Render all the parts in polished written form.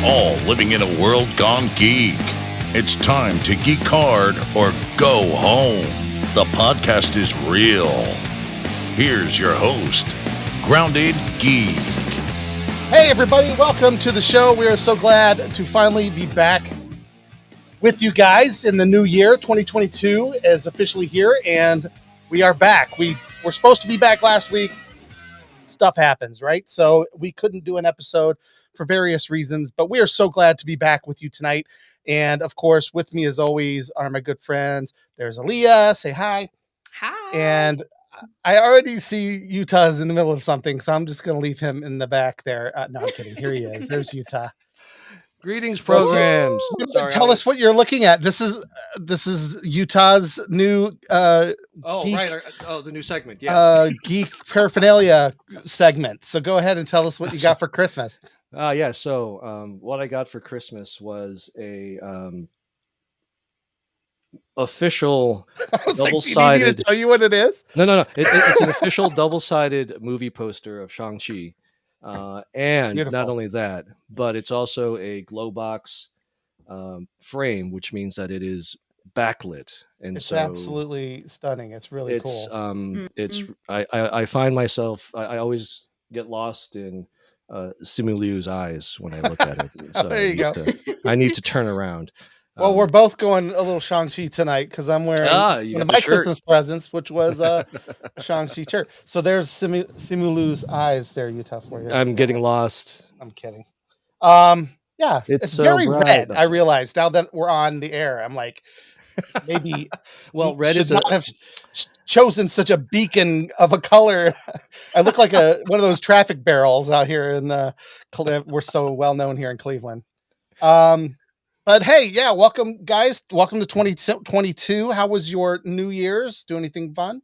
all living in a world gone geek. It's time to geek hard or go home. The podcast is real. Here's your host, Grounded Geek. Hey everybody, welcome to the show. We are so glad to finally be back with you guys in the new year. 2022 is officially here, and we are back. We were supposed to be back last week. Stuff happens, right? So we couldn't do an episode for various reasons, but we are so glad to be back with you tonight. And of course, with me as always are my good friends. There's Aaliyah. Say hi. Hi. And I already see Utah's in the middle of something, so I'm just going to leave him in the back there. No, I'm kidding. Here he is. There's Utah. Greetings, programs. Sorry, tell us what you're looking at. This is Utah's new geek, right. The new segment. Yes. Geek paraphernalia segment. So go ahead and tell us what you got for Christmas. Yeah. So, what I got for Christmas was a official double-sided. Do you need me to tell you what it is? No. It's an official double-sided movie poster of Shang-Chi. And Beautiful. Not only that, but it's also a glow box frame, which means that it is backlit, and It's so absolutely stunning. It's really cool. I find myself I always get lost in Simu Liu's eyes when I look at it. So There you go. I need to turn around. Well, we're both going a little Shang-Chi tonight because I'm wearing one of my Christmas presents, which was a Shang-Chi shirt. So there's Simu Liu's eyes there, Utah, for you. I'm getting lost. I'm kidding. Yeah, it's so very bright. red. I realized now that we're on the air. I'm like, maybe red is not have chosen such a beacon of a color. I look like one of those traffic barrels out here in we're so well known here in Cleveland. But hey, yeah, welcome guys. Welcome to 2022. How was your New Year's? Do anything fun?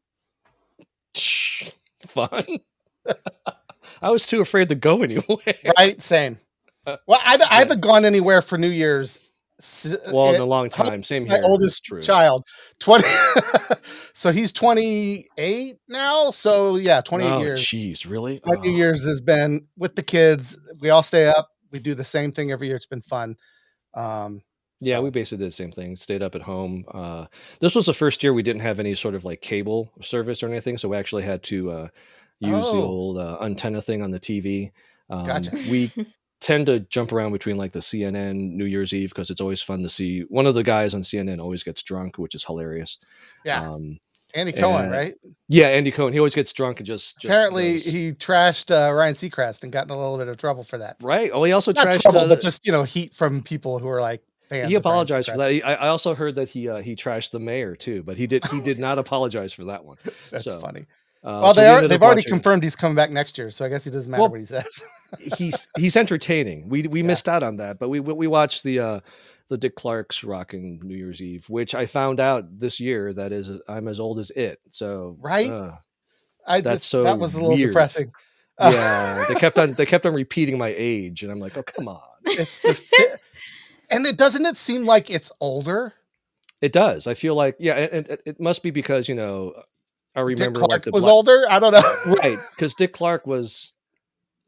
Fun. I was too afraid to go anywhere. Right, same. Well, I haven't gone anywhere for New Year's. In a long time. Same here. My oldest child, 20. So he's 28 now. So yeah, 28 years. Jeez, really? My New Year's has been with the kids. We all stay up. We do the same thing every year. It's been fun. Yeah, we basically did the same thing. Stayed up at home. This was the first year we didn't have any sort of like cable service or anything, so we actually had to use the old antenna thing on the TV. Gotcha. We tend to jump around between like the CNN New Year's Eve because it's always fun to see. One of the guys on CNN always gets drunk, which is hilarious. Yeah, Andy Cohen, right? Yeah, Andy Cohen. He always gets drunk and just apparently he trashed Ryan Seacrest and got in a little bit of trouble for that. Right. Oh, he also Not trashed trouble, but just heat from people who are like fans. He apologized for that. I also heard that he trashed the mayor too, but he did not apologize for that one. That's funny. Well, they've already confirmed he's coming back next year, so I guess it doesn't matter what he says. he's entertaining. We missed out on that, but we watched the Dick Clark's rocking New Year's Eve, which I found out this year that is I'm as old as it. So right, that was a little weird. Depressing. Yeah, they kept on repeating my age, and I'm like, oh come on. It's the fit. And it seem like it's older. It does. I feel like and it must be because I remember Dick Clark was older. I don't know. Right, because Dick Clark was.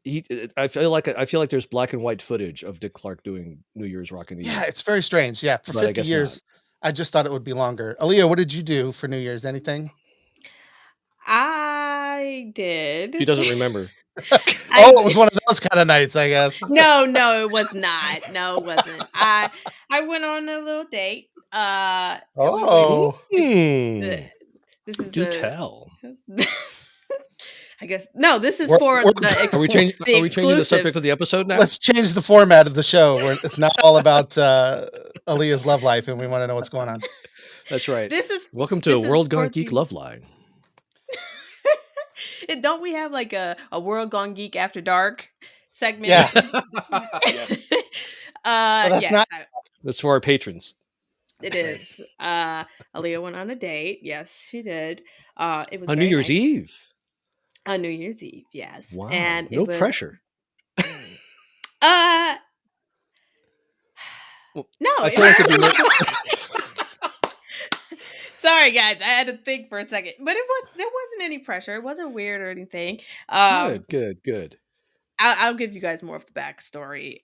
I feel like there's black and white footage of Dick Clark doing New Year's Rockin' Eve. Yeah, it's very strange. Yeah, for 50 years, I just thought it would be longer. Aaliyah, what did you do for New Year's? Anything? I did. She doesn't remember. It was one of those kind of nights, I guess. No, it was not. No, it wasn't. I went on a little date. This is tell. I guess no. This is for the. Are we changing the subject of the episode now? Let's change the format of the show. Where it's not all about Aaliyah's love life, and we want to know what's going on. That's right. Welcome to a World Gone Geek Love Line. Don't we have like a World Gone Geek After Dark segment? Yeah. That's for our patrons. It is. Aaliyah went on a date. Yes, she did. It was on New Year's Eve. On New Year's Eve, yes. Wow. And no pressure. No. I feel like it'd be Sorry, guys. I had to think for a second, but there wasn't any pressure. It wasn't weird or anything. Good. I'll give you guys more of the backstory.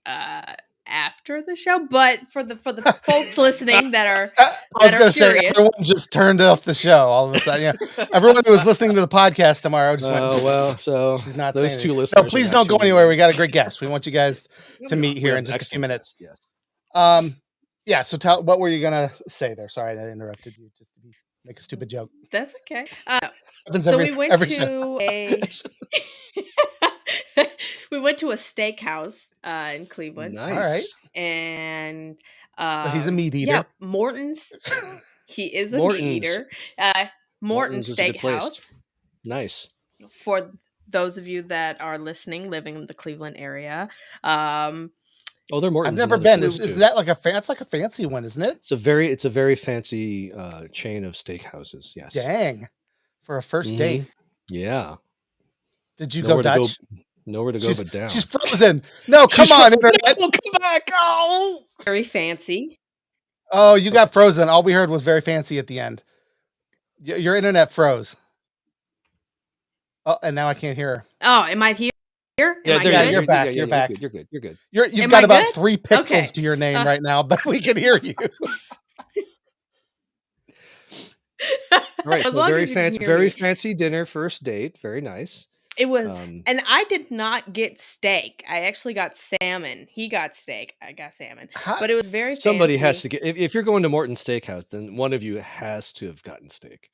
after the show, but for the folks listening that are I was going to say, curious. everyone just turned off the show all of a sudden. Yeah, everyone who was listening to the podcast tomorrow just went. Oh well, so she's not those saying two anything. listeners. No, please don't go anywhere. We got a great guest. We want you guys to meet here in just a few minutes. Yes. Yeah. So what were you gonna say there? Sorry, I interrupted you. Just to make a stupid joke. That's okay. So we went to we went to a steakhouse in Cleveland. Nice. All right. And so he's a meat eater. Yeah, Morton's. He is a meat eater. Morton's Steakhouse. Nice. For those of you that are listening, living in the Cleveland area. They're Morton's. I've never been. Is that like it's like a fancy one, isn't it? It's a very fancy chain of steakhouses. Yes. Dang. For a first date. Yeah. Did you go Dutch? Nowhere to go but down. She's frozen. No, come on, internet. No, come back. Oh. Very fancy. Oh, you got frozen. All we heard was very fancy at the end. Your internet froze. Oh, and now I can't hear her. Oh, am I here? Yeah, you're back. You're back. You're good. You're good. You've got about 3 pixels to your name right now, but we can hear you. All right. So very fancy dinner, first date. Very nice. It was, and I did not get steak. I actually got salmon. He got steak. I got salmon. But it was very Somebody fancy. has to get, if you're going to Morton's Steakhouse, then one of you has to have gotten steak.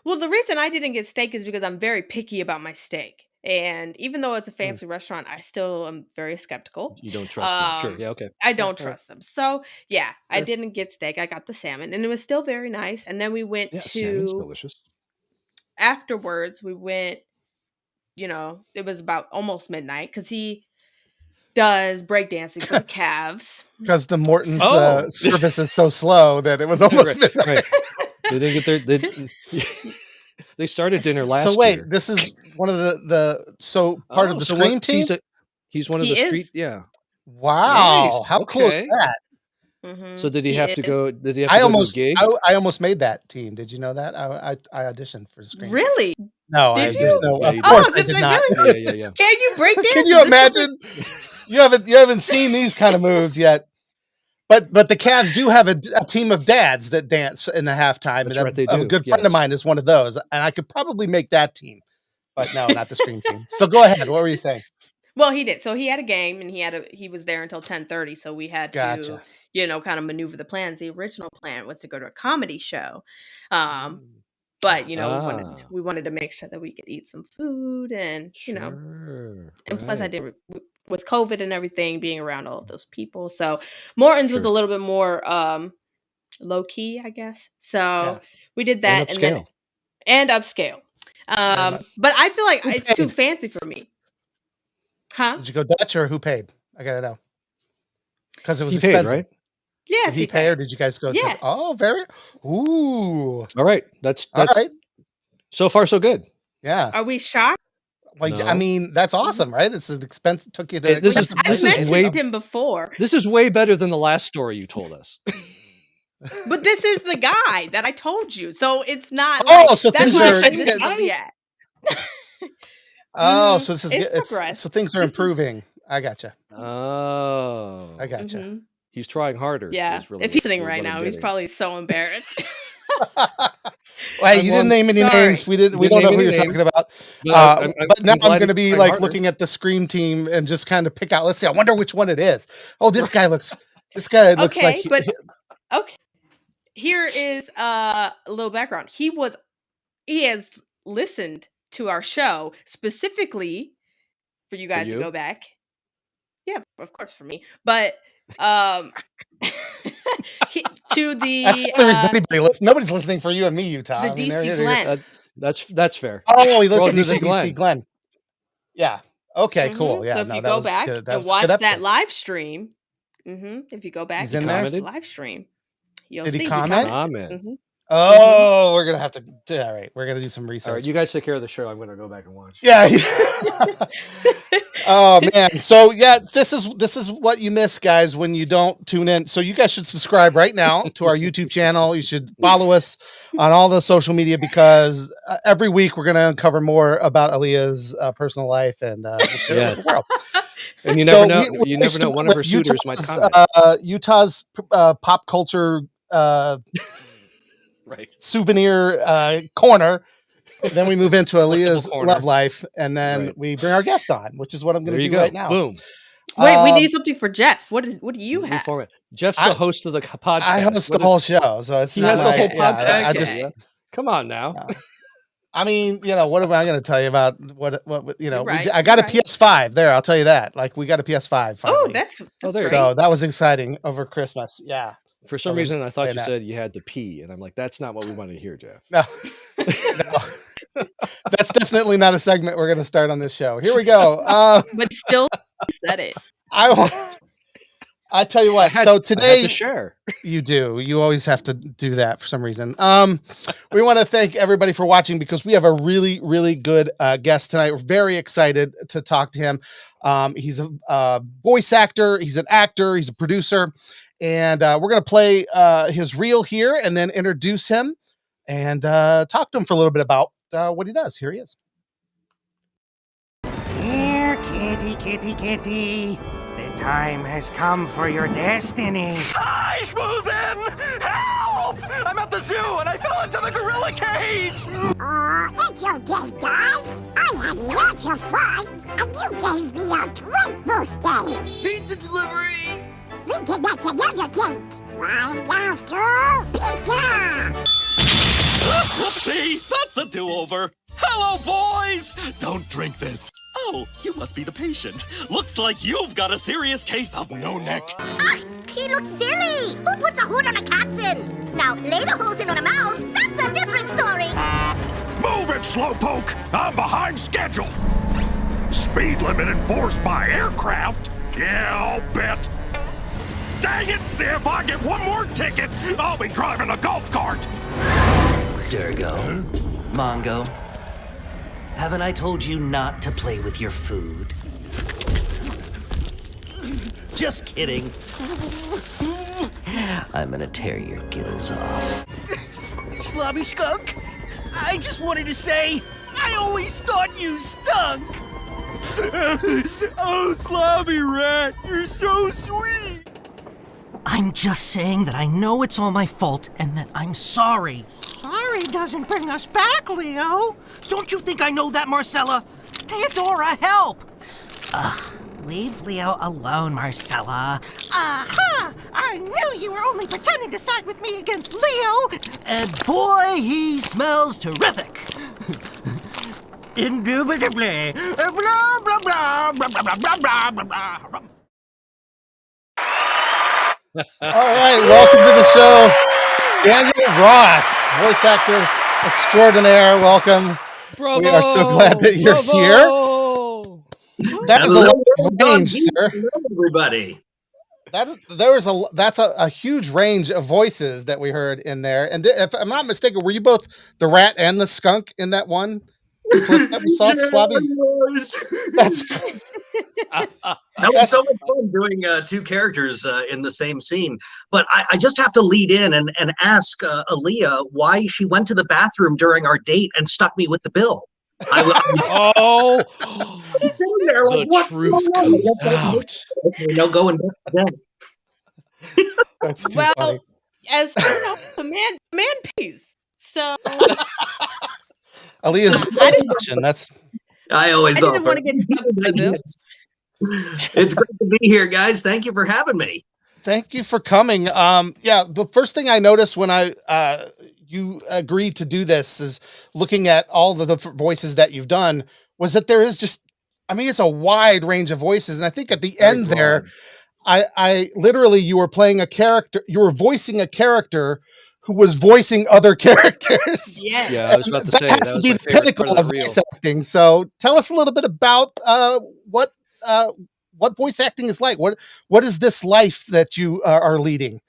Well, the reason I didn't get steak is because I'm very picky about my steak. And even though it's a fancy restaurant, I still am very skeptical. You don't trust them. Sure. Yeah. Okay. I don't trust them. So yeah, I didn't get steak. I got the salmon and it was still very nice. And then we went to, salmon's delicious. Afterwards, we went, it was about almost midnight because he does breakdancing for the calves. Because the Morton's service is so slow that it was almost midnight. Right. They didn't get their, they started dinner last year. So wait, this is one of the part of the screen team? He's one of the street, yeah. Wow. Nice. How cool is that? Mm-hmm. So did he have to go? Did he have to go to a gig? I almost made that team. Did you know that? I auditioned for the screen. Really? No, did you? Of course I did not. Really? Yeah. Can you break dance? Can you imagine? You haven't seen these kind of moves yet. But the Cavs do have a team of dads that dance in the halftime. That's and right, they do. A good friend of mine is one of those, and I could probably make that team. But no, not the screen team. So go ahead. What were you saying? Well, he did. So he had a game, and he was there until 10:30. So we had to, kind of maneuver the plans. The original plan was to go to a comedy show, but we wanted to make sure that we could eat some food, and and plus I did with COVID and everything, being around all of those people. So Morton's was a little bit more low key, I guess. So we did that, and upscale. But I feel like it's too fancy for me. Huh? Did you go Dutch or who paid? I gotta know. Because it was expensive, paid, right? Yes. Did he pay or did you guys go? Yeah. Oh, ooh. All right. That's all right. So far, so good. Yeah. Are we shocked? Like, no. I mean, that's awesome, right? It's an expense. Took you to. This is way him before. This is way better than the last story you told us. But this is the guy that I told you, so it's not. So things are. So this is so things are improving. I gotcha. Oh, I gotcha. Mm-hmm. He's trying harder. Yeah. If he's sitting right now, he's probably so embarrassed. Well, you didn't name any names. We don't know who you're talking about. But now I'm going to be like looking at the Scream team and just kind of pick out. Let's see. I wonder which one it is. Oh, this guy looks like. Okay. Here is a little background. He has listened to our show specifically for you guys to go back. Yeah, of course for me. But to the there isn't anybody listening. Nobody's listening for you and me, Utah. The DC Glenn. That's fair. Oh, we listened to the DC Glenn. Yeah. Okay. Cool. Yeah. So if you go back and watch that live stream, if you go back and watch the live stream, you'll see. Did he comment? Oh, we're gonna have to. All right, we're gonna do some research. All right, you guys take care of the show. I'm gonna go back and watch. Yeah. Oh man. So yeah, this is what you miss, guys, when you don't tune in. So you guys should subscribe right now to our YouTube channel. You should follow us on all the social media, because every week we're gonna uncover more about Aaliyah's personal life and share it with the world. And you never know. You never know. One of her suitors might comment. Utah's pop culture souvenir corner. Then we move into Aaliyah's love life, and then we bring our guest on, which is what I'm going to do right now. Boom. Wait, we need something for Jeff. What do you have? Jeff's the host of the podcast. I host the whole show, so he has the whole podcast. Come on now. I mean, what am I going to tell you about? What I got a PS5 there. I'll tell you that. Like, we got a PS5 finally. Oh, that's great. So that was exciting over Christmas. Yeah. For some reason, I thought you said you had to pee, and I'm like, that's not what we want to hear, Jeff. No. That's definitely not a segment we're going to start on this show. Here we go. But still said it. I tell you what. So today, to share. You do. You always have to do that for some reason. We want to thank everybody for watching, because we have a really, really good guest tonight. We're very excited to talk to him. He's a voice actor. He's an actor. He's a producer. And we're going to play his reel here and then introduce him and talk to him for a little bit about what he does. Here he is. Here, kitty, kitty, kitty. The time has come for your destiny. Hi, Schmoozin! Help! I'm at the zoo and I fell into the gorilla cage! It's okay, guys. I had lots of fun, and you gave me a great birthday. Pizza delivery! We can make another date right after pizza. Whoopsie! That's a do-over! Hello, boys! Don't drink this. Oh, you must be the patient. Looks like you've got a serious case of no neck. He looks silly. Who puts a hood on a cat's? Now, later hosing on a mouse, that's a different story. Move it, slowpoke! I'm behind schedule. Speed limit enforced by aircraft? Yeah, I'll bet. Dang it! If I get one more ticket, I'll be driving a golf cart. Durgo, Mongo, haven't I told you not to play with your food? Just kidding. I'm gonna tear your gills off. Slobby Skunk, I just wanted to say, I always thought you stunk. Oh, Slobby Rat, you're so sweet. I'm just saying that I know it's all my fault and that I'm sorry. Sorry doesn't bring us back, Leo. Don't you think I know that, Marcella? Theodora, help! Leave Leo alone, Marcella. Aha! I knew you were only pretending to side with me against Leo. And boy, he smells terrific. Indubitably. Blah, blah, blah, blah, blah, blah, blah, blah, blah. All right, welcome to the show, Daniel Ross, voice actor extraordinaire. Welcome. Bravo. We are so glad that you're here. That is a lot of range, sir. Everybody. That's a huge range of voices that we heard in there. And if I'm not mistaken, were you both the rat and the skunk in that one clip that we saw? That's great. That was so much fun doing two characters in the same scene. But I just have to lead in and ask Aaliyah why she went to the bathroom during our date and stuck me with the bill. I'm sitting there like, the truth comes out. No, going back to That's too funny. As you know, the man pays. So Aaliyah's I always didn't want to get stuck with the bill. It's great to be here, guys. Thank you for having me. Thank you for coming. The first thing I noticed when you agreed to do this is looking at all the voices that you've done was that there is just, it's a wide range of voices. And I think at the end there, I literally, you were playing a character, you were voicing a character who was voicing other characters. Yeah, I was about to say that has to be the pinnacle of voice acting. So tell us a little bit about what voice acting is like. What is this life that you are leading?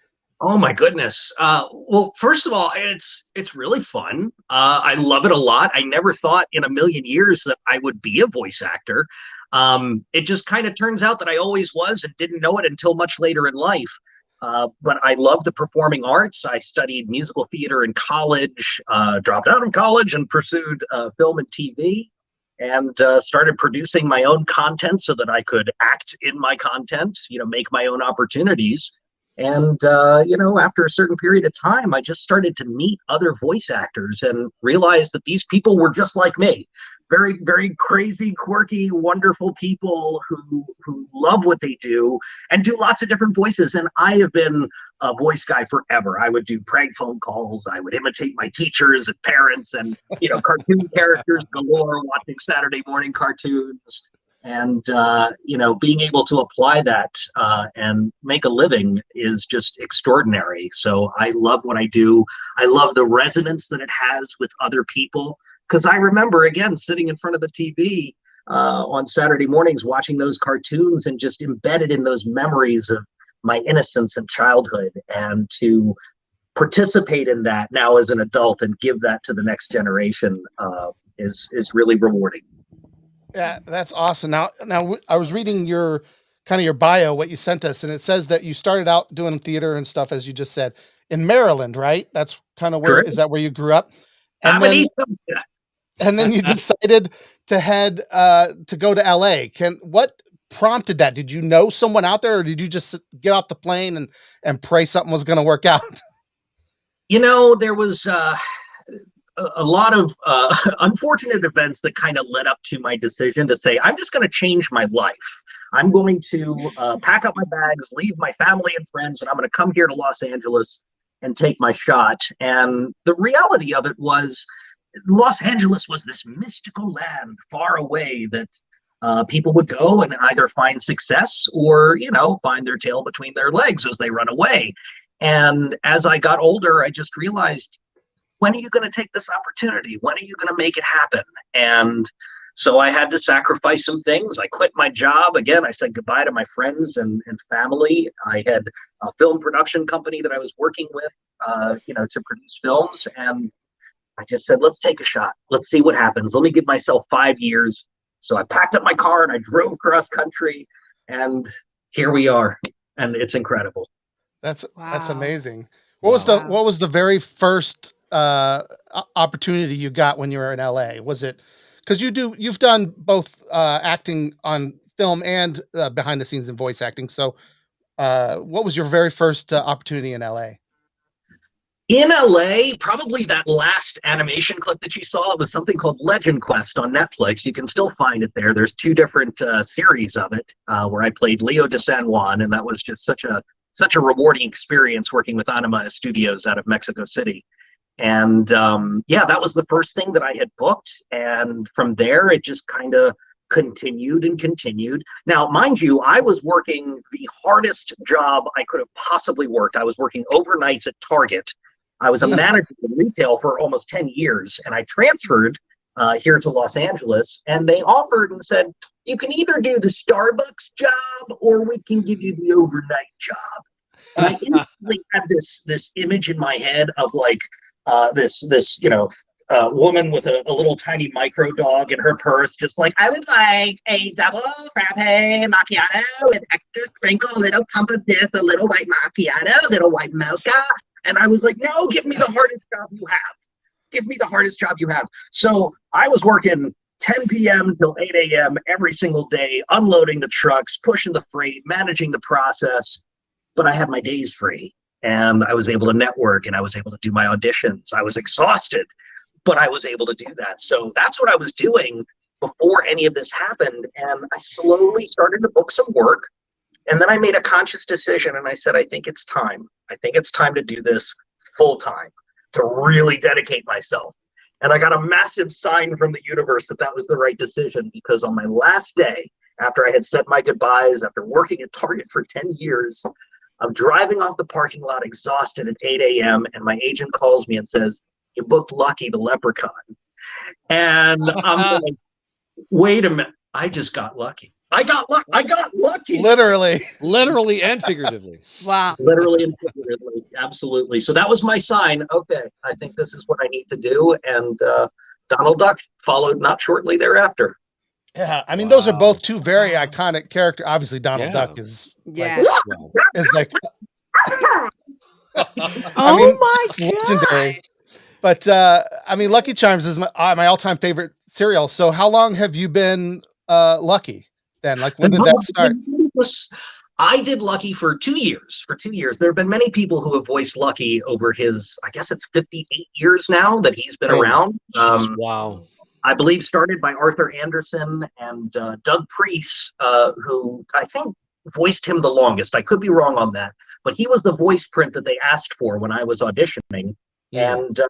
Oh my goodness. Well, first of all, it's really fun. I love it a lot. I never thought in a million years that I would be a voice actor. It just kind of turns out that I always was and didn't know it until much later in life. But I love the performing arts. I studied musical theater in college, dropped out of college and pursued film and TV, and started producing my own content so that I could act in my content, make my own opportunities. And, after a certain period of time, I just started to meet other voice actors and realized that these people were just like me. Very, very crazy, quirky, wonderful people who love what they do and do lots of different voices. And I have been a voice guy forever. I would do prank phone calls. I would imitate my teachers and parents and, cartoon characters galore, watching Saturday morning cartoons. And, being able to apply that and make a living is just extraordinary. So I love what I do. I love the resonance that it has with other people. Because I remember, again, sitting in front of the TV on Saturday mornings, watching those cartoons and just embedded in those memories of my innocence and childhood. And to participate in that now as an adult and give that to the next generation is really rewarding. Yeah, that's awesome. Now, I was reading your bio, what you sent us, and it says that you started out doing theater and stuff, as you just said, in Maryland, right? That's kind of where, Correct. Is that where you grew up? And then you decided to head to go to LA. What prompted that? Did you know someone out there, or did you just get off the plane and pray something was going to work out? There was a lot of unfortunate events that kind of led up to my decision to say, I'm just going to change my life. I'm going to pack up my bags, leave my family and friends, and I'm going to come here to Los Angeles and take my shot. And the reality of it was Los Angeles was this mystical land far away that people would go and either find success or, find their tail between their legs as they run away. And as I got older, I just realized, when are you going to take this opportunity? When are you going to make it happen? And so I had to sacrifice some things. I quit my job. Again, I said goodbye to my friends and family. I had a film production company that I was working with, to produce films. And I just said, let's take a shot. Let's see what happens. Let me give myself 5 years. So I packed up my car and I drove cross country, and here we are. And it's incredible. That's amazing. What was the very first opportunity you got when you were in LA? Was it because you've done both acting on film and behind the scenes and voice acting? So what was your very first opportunity in LA? In LA, probably that last animation clip that you saw was something called Legend Quest on Netflix. You can still find it there. There's 2 different series of it where I played Leo de San Juan, and that was just such a rewarding experience working with Anima Studios out of Mexico City. And that was the first thing that I had booked. And from there, it just kind of continued and continued. Now, mind you, I was working the hardest job I could have possibly worked. I was working overnights at Target. I was a manager in retail for almost 10 years. And I transferred here to Los Angeles, and they offered and said, you can either do the Starbucks job or we can give you the overnight job. And I instantly had this image in my head of like this woman with a little tiny micro dog in her purse, just like, I would like a double frappe macchiato with extra sprinkle, a little pump of this, a little white macchiato, a little white mocha. And I was like, no, give me the hardest job you have. Give me the hardest job you have. So I was working 10 p.m. till 8 a.m. every single day, unloading the trucks, pushing the freight, managing the process. But I had my days free, and I was able to network, and I was able to do my auditions. I was exhausted, but I was able to do that. So that's what I was doing before any of this happened. And I slowly started to book some work. And then I made a conscious decision, and I said, I think it's time. I think it's time to do this full time, to really dedicate myself. And I got a massive sign from the universe that was the right decision, because on my last day, after I had said my goodbyes, after working at Target for 10 years, I'm driving off the parking lot exhausted at 8 a.m. and my agent calls me and says, you booked Lucky the Leprechaun. And I'm like, wait a minute, I just got lucky. I got lucky. Literally and figuratively. Wow. Literally and figuratively. absolutely. So that was my sign. Okay, I think this is what I need to do. And Donald Duck followed not shortly thereafter. Yeah, I mean, those are both two very iconic characters. Obviously, Donald Duck is like, I mean, it's legendary. But I mean, Lucky Charms is my all-time favorite cereal. So how long have you been Lucky then? Like, when did that start? I did Lucky for 2 years. For 2 years, there have been many people who have voiced Lucky over his, I guess it's 58 years now that he's been around. Wow. I believe started by Arthur Anderson and Doug Priest, who I think voiced him the longest. I could be wrong on that, but he was the voice print that they asked for when I was auditioning. And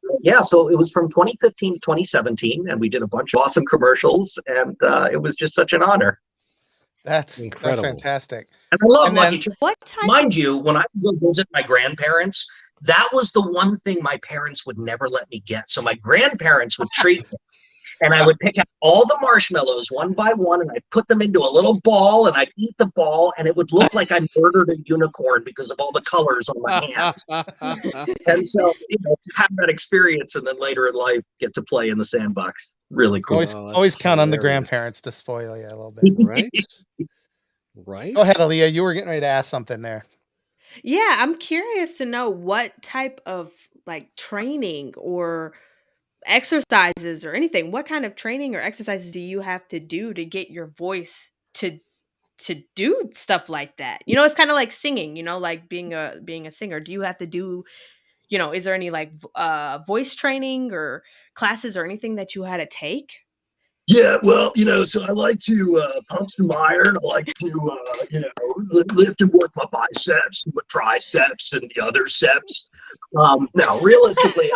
so it was from 2015 to 2017, and we did a bunch of awesome commercials, and it was just such an honor. That's incredible. That's fantastic. And I love Lucky Charms. Mind you, when I would go visit my grandparents, that was the one thing my parents would never let me get. So my grandparents would treat me. And I would pick out all the marshmallows one by one, and I'd put them into a little ball, and I'd eat the ball, and it would look like I murdered a unicorn because of all the colors on my hands. And so, to have that experience, and then later in life get to play in the sandbox, really cool. Always count on the grandparents to spoil you a little bit, right? Right. Go ahead, Aaliyah. You were getting ready to ask something there. Yeah, I'm curious to know what type of like training or exercises or anything. What kind of training or exercises do you have to do to get your voice to do stuff like that? It's kind of like singing, like being a singer. Do you have to do, is there any like voice training or classes or anything that you had to take? Yeah, well, so I like to pump some iron. I like to, lift and work my biceps and my triceps and the other seps. Now, realistically,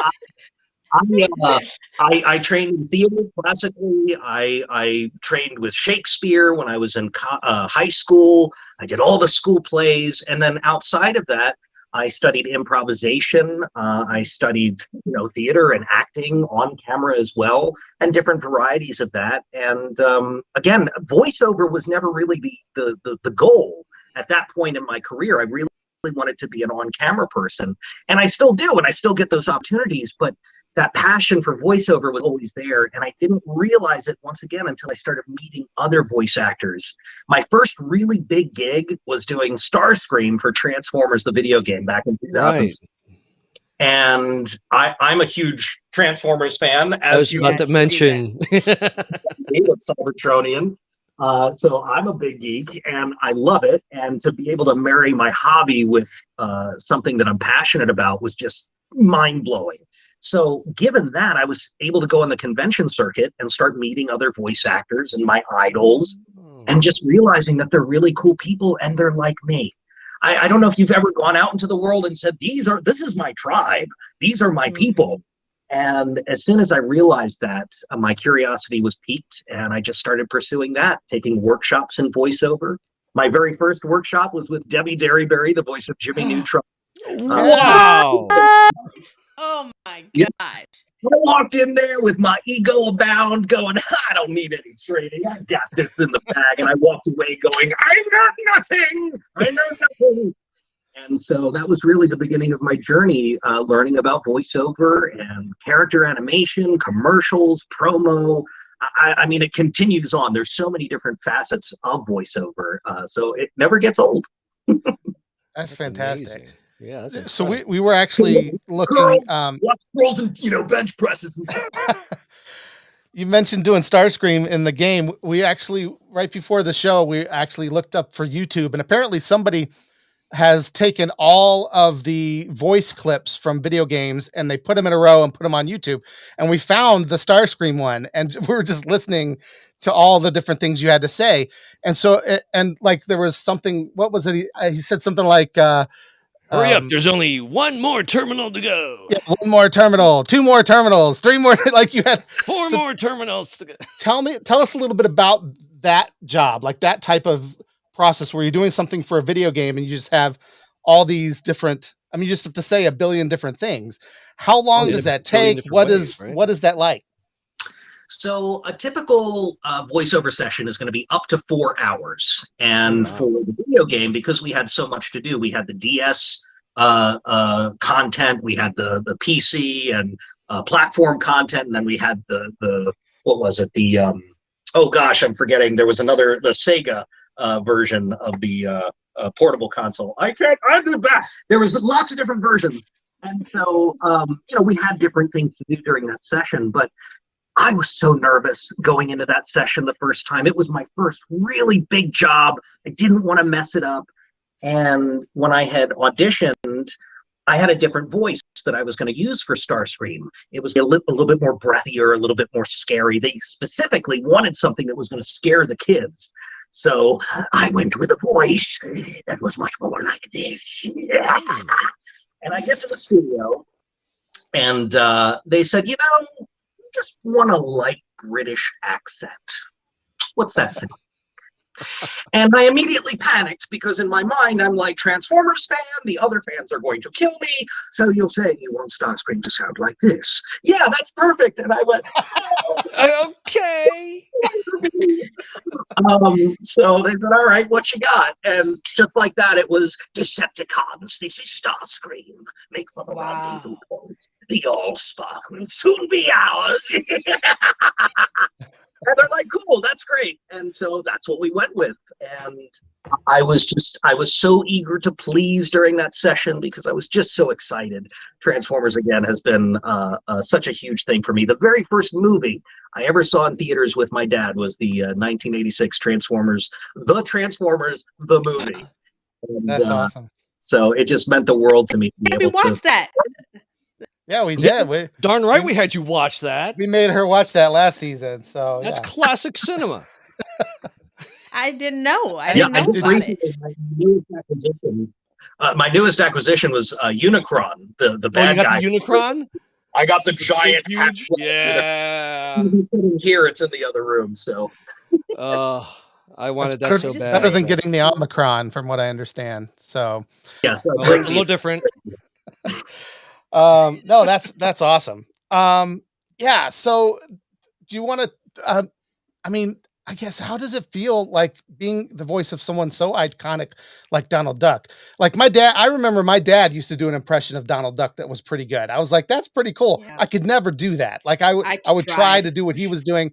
I trained in theater classically. I trained with Shakespeare when I was in high school. I did all the school plays. And then outside of that, I studied improvisation. I studied, theater and acting on camera as well, and different varieties of that. And again, voiceover was never really the goal at that point in my career. I really wanted to be an on-camera person, and I still do, and I still get those opportunities. But that passion for voiceover was always there, and I didn't realize it once again until I started meeting other voice actors. My first really big gig was doing Starscream for Transformers, the video game, back in 2000. Right. And I'm a huge Transformers fan. As I was about to mention. Cybertronian. So I'm a big geek, and I love it. And to be able to marry my hobby with something that I'm passionate about was just mind-blowing. So given that, I was able to go on the convention circuit and start meeting other voice actors and my idols, and just realizing that they're really cool people and they're like me. I don't know if you've ever gone out into the world and said, this is my tribe, these are my people. And as soon as I realized that, my curiosity was piqued, and I just started pursuing that, taking workshops in voiceover. My very first workshop was with Debbie Derryberry, the voice of Jimmy Neutron. Wow. Oh my gosh. Yeah. I walked in there with my ego abound going, I don't need any training. I got this in the bag. And I walked away going, I know nothing. I know nothing. And so that was really the beginning of my journey, learning about voiceover and character animation, commercials, promo. I mean, it continues on. There's so many different facets of voiceover. So it never gets old. That's fantastic. Amazing. Yeah. So we were actually looking. Curls and bench presses. And you mentioned doing Starscream in the game. We actually, right before the show, we actually looked up for YouTube, and apparently somebody has taken all of the voice clips from video games and they put them in a row and put them on YouTube. And we found the Starscream one, and we were just listening to all the different things you had to say. And so, and like, there was something, what was it? He said something like, hurry up, there's only one more terminal to go. Yeah, one more terminal, two more terminals, three more, like you had four more terminals to go. Tell us a little bit about that job, like that type of process where you're doing something for a video game and you just have all these different, I mean, you just have to say a billion different things. How long does that take? What is that like? So a typical voiceover session is going to be up to 4 hours. And for the video game, because we had so much to do, we had the DS content. We had the PC and platform content, and then we had the what was it? The oh gosh, I'm forgetting. There was another, the Sega version of the portable console. I did that. There was lots of different versions, and so we had different things to do during that session. But I was so nervous going into that session the first time. It was my first really big job. I didn't want to mess it up. And when I had auditioned, I had a different voice that I was going to use for Starscream. It was a little bit more breathier, a little bit more scary. They specifically wanted something that was going to scare the kids. So I went with a voice that was much more like this. Yeah. And I get to the studio, and they said, you just want a light British accent. What's that sound? And I immediately panicked, because in my mind, I'm like, Transformers fan, the other fans are going to kill me. So you'll say, you want Starscream to sound like this. Yeah, that's perfect. And I went, oh. Okay. So they said, all right, what you got? And just like that, it was Decepticons. This is Starscream. Make for the rendezvous point. The Allspark will soon be ours. And they're like, cool, that's great. And so that's what we went with. And I was so eager to please during that session, because I was just so excited. Transformers, again, has been such a huge thing for me. The very first movie I ever saw in theaters with my dad was the 1986 Transformers, the movie. And, that's awesome. So it just meant the world to me to be able to watch that. Yeah, we did. Yes, darn right we had you watch that. We made her watch that last season. So that's classic cinema. I didn't know. I didn't know about it. My newest acquisition was Unicron, the bad guy. You got the Unicron? I got the giant huge. Yeah. Here, it's in the other room. So. I wanted that so bad. Better than getting the Omicron, from what I understand. So. Yes, it's a little different. No, that's awesome. Yeah. So do you want to, I guess, how does it feel like being the voice of someone so iconic like Donald Duck? Like I remember my dad used to do an impression of Donald Duck that was pretty good. I was like, that's pretty cool. Yeah. I could never do that. Like I would try to do what he was doing.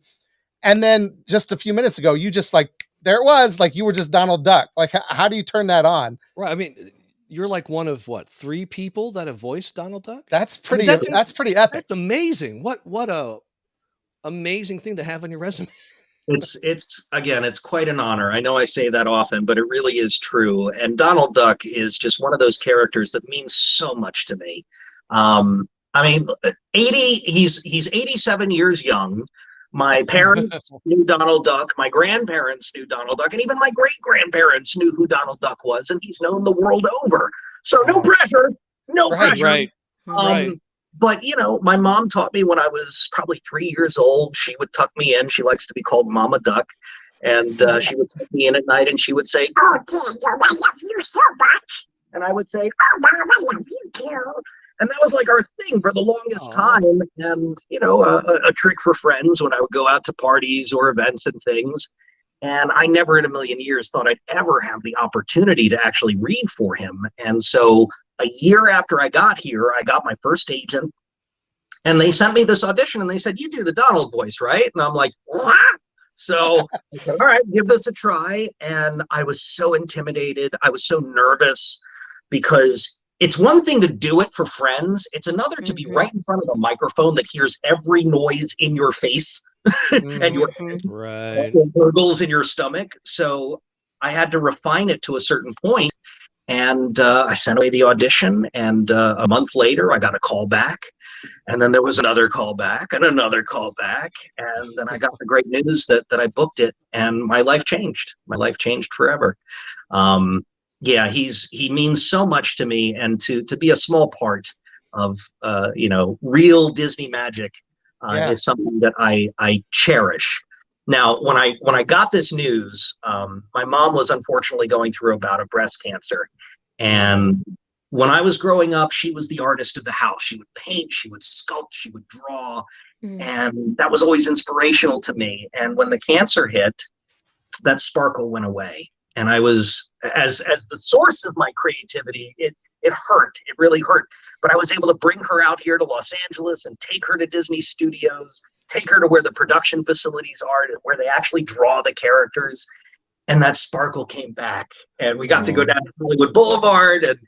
And then just a few minutes ago, you just there it was, like you were just Donald Duck. Like, how do you turn that on? Right. I mean, you're like one of 3 people that have voiced Donald Duck. That's pretty. That's pretty epic. That's amazing. What a amazing thing to have on your resume. It's again, it's quite an honor. I know I say that often, but it really is true. And Donald Duck is just one of those characters that means so much to me. He's 87 years young. My parents knew Donald Duck. My grandparents knew Donald Duck, and even my great-grandparents knew who Donald Duck was, and he's known the world over. So no pressure, no pressure. Right. But, my mom taught me when I was probably 3 years old. She would tuck me in. She likes to be called Mama Duck. And she would tuck me in at night, and she would say, "Oh, dear, I love you so much." And I would say, "Oh, Mom, I love you too." And that was like our thing for the longest time. And, a trick for friends when I would go out to parties or events and things. And I never in a million years thought I'd ever have the opportunity to actually read for him. And so a year after I got here, I got my first agent, and they sent me this audition, and they said, "You do the Donald voice, right?" And I'm like, "What?" So I said, all right, give this a try. And I was so intimidated. I was so nervous, because it's one thing to do it for friends. It's another to be right in front of a microphone that hears every noise in your face and your gurgles in your stomach. So I had to refine it to a certain point. And I sent away the audition, and a month later, I got a call back. And then there was another call back and another call back. And then I got the great news that I booked it, and my life changed. My life changed forever. Yeah, he means so much to me, and to be a small part of real Disney magic is something that I cherish. Now, when I got this news, my mom was unfortunately going through a bout of breast cancer, and when I was growing up, she was the artist of the house. She would paint, she would sculpt, she would draw, and that was always inspirational to me. And when the cancer hit, that sparkle went away. And I was, as the source of my creativity, it it hurt. It really hurt. But I was able to bring her out here to Los Angeles and take her to Disney Studios, take her to where the production facilities are, where they actually draw the characters. And that sparkle came back. And we got to go down to Hollywood Boulevard and,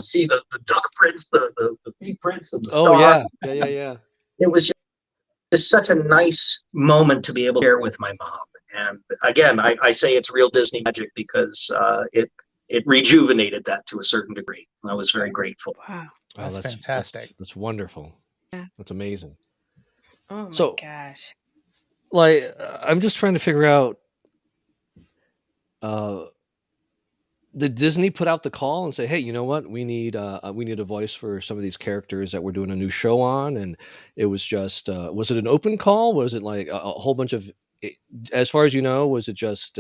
see the duck prints, the bee prints, and the star. Yeah. It was just such a nice moment to be able to share with my mom. And again, I say it's real Disney magic because it rejuvenated that to a certain degree. I was very grateful. Wow. That's fantastic. That's wonderful. Yeah. That's amazing. Oh my gosh. Like, I'm just trying to figure out, did Disney put out the call and say, hey, you know what? We need a voice for some of these characters that we're doing a new show on. And it was just, was it an open call? Was it like a whole bunch of, as far as you know, was it just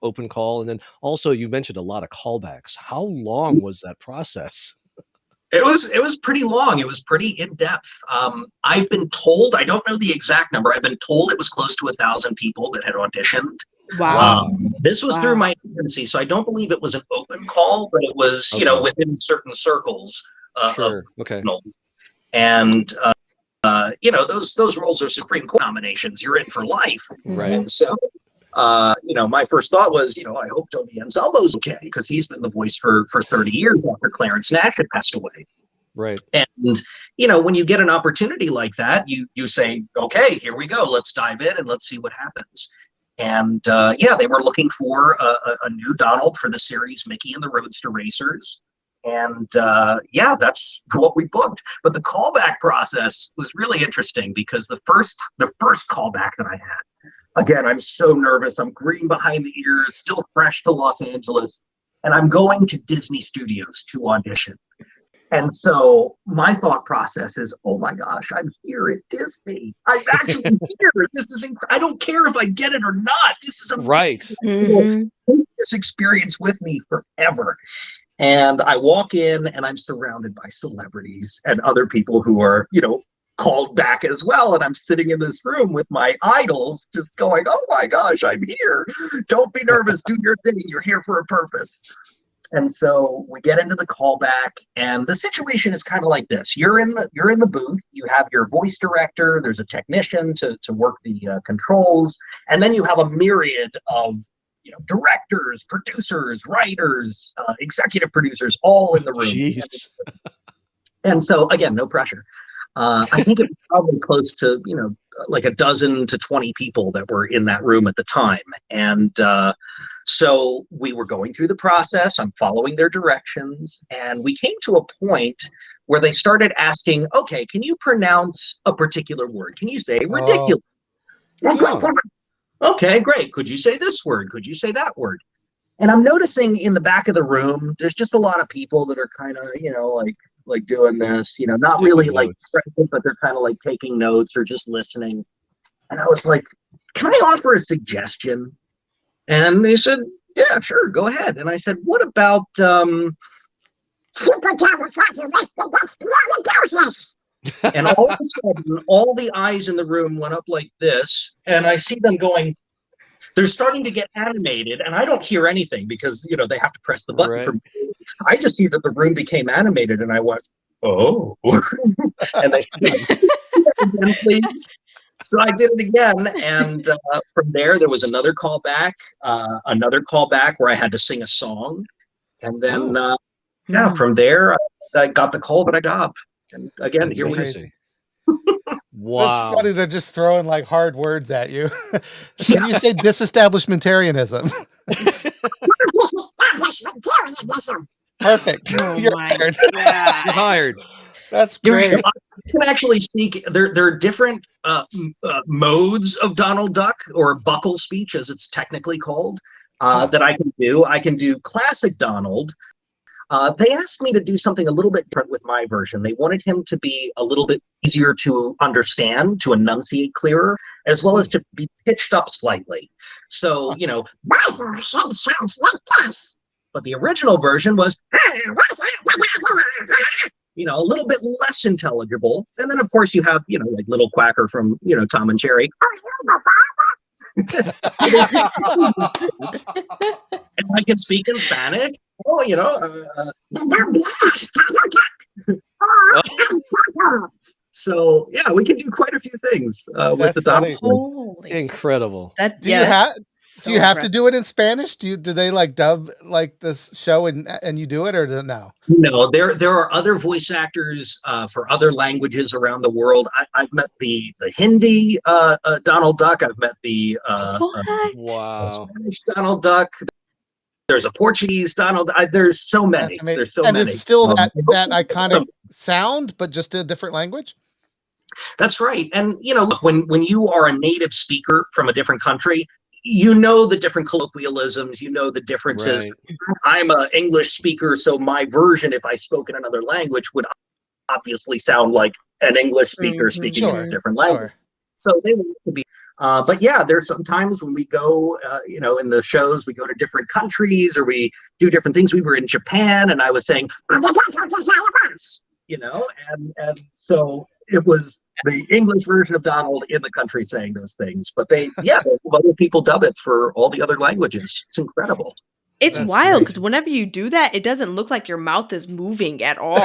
open call? And then also you mentioned a lot of callbacks. How long was that process? It was pretty long. It was pretty in depth. I've been told, I don't know the exact number. I've been told it was close to 1,000 people that had auditioned. Wow. This was through my agency, so I don't believe it was an open call, but it was, within certain circles. Sure. Okay. And those roles are Supreme Court nominations. You're in for life. Right. And so, my first thought was, I hope Tony Anselmo's okay, because he's been the voice for 30 years after Clarence Nash had passed away. Right. And, when you get an opportunity like that, you say, okay, here we go. Let's dive in and let's see what happens. And they were looking for a new Donald for the series Mickey and the Roadster Racers. And that's what we booked. But the callback process was really interesting because the first callback that I had, again, I'm so nervous. I'm green behind the ears, still fresh to Los Angeles. And I'm going to Disney Studios to audition. And so my thought process is, oh my gosh, I'm here at Disney. I'm actually here. This is I don't care if I get it or not. This is amazing. Right. Take this experience with me forever. And I walk in and I'm surrounded by celebrities and other people who are, called back as well. And I'm sitting in this room with my idols just going, oh my gosh, I'm here. Don't be nervous. Do your thing. You're here for a purpose. And so we get into the callback, and the situation is kind of like this. You're in the booth. You have your voice director. There's a technician to work the controls, and then you have a myriad of directors, producers, writers, executive producers, all in the room. Jeez. And so again, no pressure. I think it was probably close to like a dozen to 20 people that were in that room at the time, and so we were going through the process. I'm following their directions. And we came to a point where they started asking, okay, can you pronounce a particular word? Can you say ridiculous? Okay, great. Could you say this word? Could you say that word? And I'm noticing in the back of the room, there's just a lot of people that are kind of, like doing this, not really like present, but they're kind of like taking notes or just listening. And I was like, can I offer a suggestion? And they said, yeah, sure, go ahead. And I said, what about and all of a sudden, all the eyes in the room went up like this, and I see them going, they're starting to get animated, and I don't hear anything because, they have to press the button. Right. I just see that the room became animated, and I went, oh. And they said, again, please. So I did it again, and from there was another callback where I had to sing a song, and then from there I got the call that I got. And again, That's here crazy. Wow, it's funny they're just throwing like hard words at you. Can you say disestablishmentarianism? Disestablishmentarianism. Perfect. You're hired. You're hired. That's great. You can actually speak. There are different modes of Donald Duck, or buckle speech, as it's technically called, that I can do. I can do classic Donald. They asked me to do something a little bit different with my version. They wanted him to be a little bit easier to understand, to enunciate clearer, as well as to be pitched up slightly. So, My version sounds like this. But the original version was, a little bit less intelligible. And then, of course, you have, like Little Quacker from, Tom and Jerry. And I can speak in Spanish. Oh, so yeah, we can do quite a few things with the Donald. Holy incredible! Do you have to do it in Spanish? Do they like dub like this show and you do it, or no? No, there are other voice actors for other languages around the world. I've met the Hindi Donald Duck. I've met the Spanish Donald Duck. There's a Portuguese Donald. There's so many. There's so many. It's still that iconic sound, but just a different language. That's right. And look, when you are a native speaker from a different country, you know the different colloquialisms, you know the differences. Right. I'm an English speaker, so my version, if I spoke in another language, would obviously sound like an English speaker speaking in a different language. So they want to be. But yeah, there's sometimes when we go, in the shows, we go to different countries or we do different things. We were in Japan, and I was saying, and so it was the English version of Donald in the country saying those things. But other people dub it for all the other languages. It's incredible. It's wild because whenever you do that, it doesn't look like your mouth is moving at all.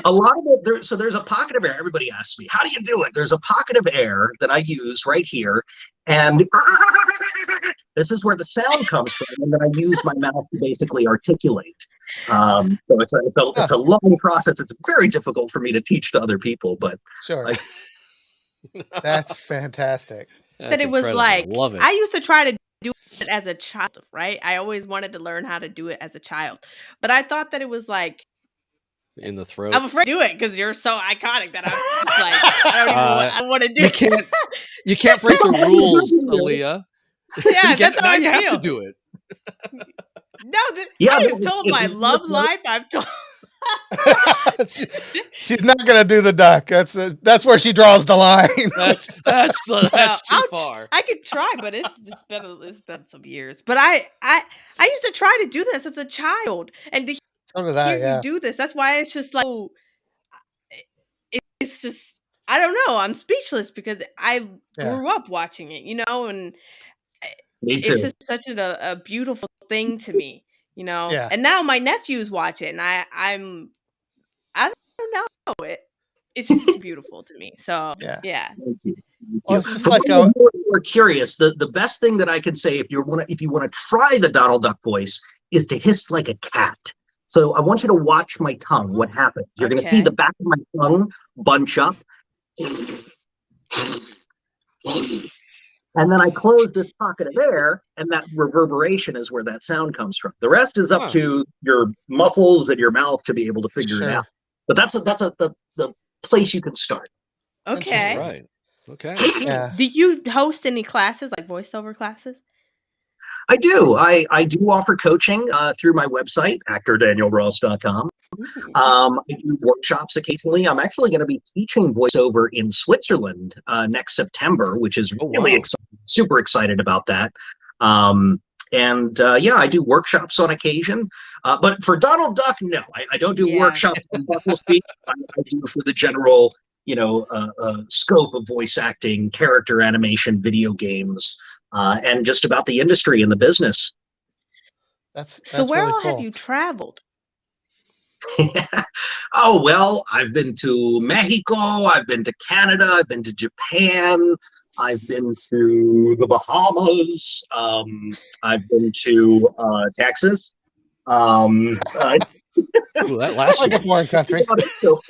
A lot of it, so there's a pocket of air. Everybody asks me, how do you do it? There's a pocket of air that I use right here. And this is where the sound comes from. And then I use my mouth to basically articulate. So it's a long process. It's very difficult for me to teach to other people, but that's fantastic. But it was like, love it. I used to try to do it as a child, right? I always wanted to learn how to do it as a child, but I thought that it was like in the throat. I'm afraid to do it because you're so iconic that I'm just like, I don't want to do it. You can't break the rules, Aaliyah. Yeah, that's how I feel. You have to do it. No, I've told my love life. I've told. She's not gonna do the duck. That's where she draws the line. That's too far. I could try, but it's been some years. But I used to try to do this as a child, and to hear you do this, that's why it's just like it's just I don't know. I'm speechless because I grew up watching it, and it's just such a beautiful thing to me, Yeah. And now my nephews watch it, and I don't know it's just beautiful to me. So yeah. Thank you. Well, it's just like we're curious. The best thing that I can say if you want to try the Donald Duck voice is to hiss like a cat. So I want you to watch my tongue. What happens? You're going to see the back of my tongue bunch up. And then I close this pocket of air, and that reverberation is where that sound comes from. The rest is up to your muscles and your mouth to be able to figure it out. But that's the place you can start. Okay. Right. Okay. Yeah. Do you host any classes, like voiceover classes? I do. I do offer coaching through my website, actordanielross.com. I do workshops occasionally. I'm actually going to be teaching voiceover in Switzerland next September, which is really exciting. Super excited about that. I do workshops on occasion. But for Donald Duck, no, I don't do workshops on Buckle Speak. I do for the general, scope of voice acting, character animation, video games, and just about the industry and the business. That's so where really all cool. have you traveled? Oh, well, I've been to Mexico, I've been to Canada, I've been to Japan, I've been to the Bahamas, I've been to Texas. That last like a foreign country. So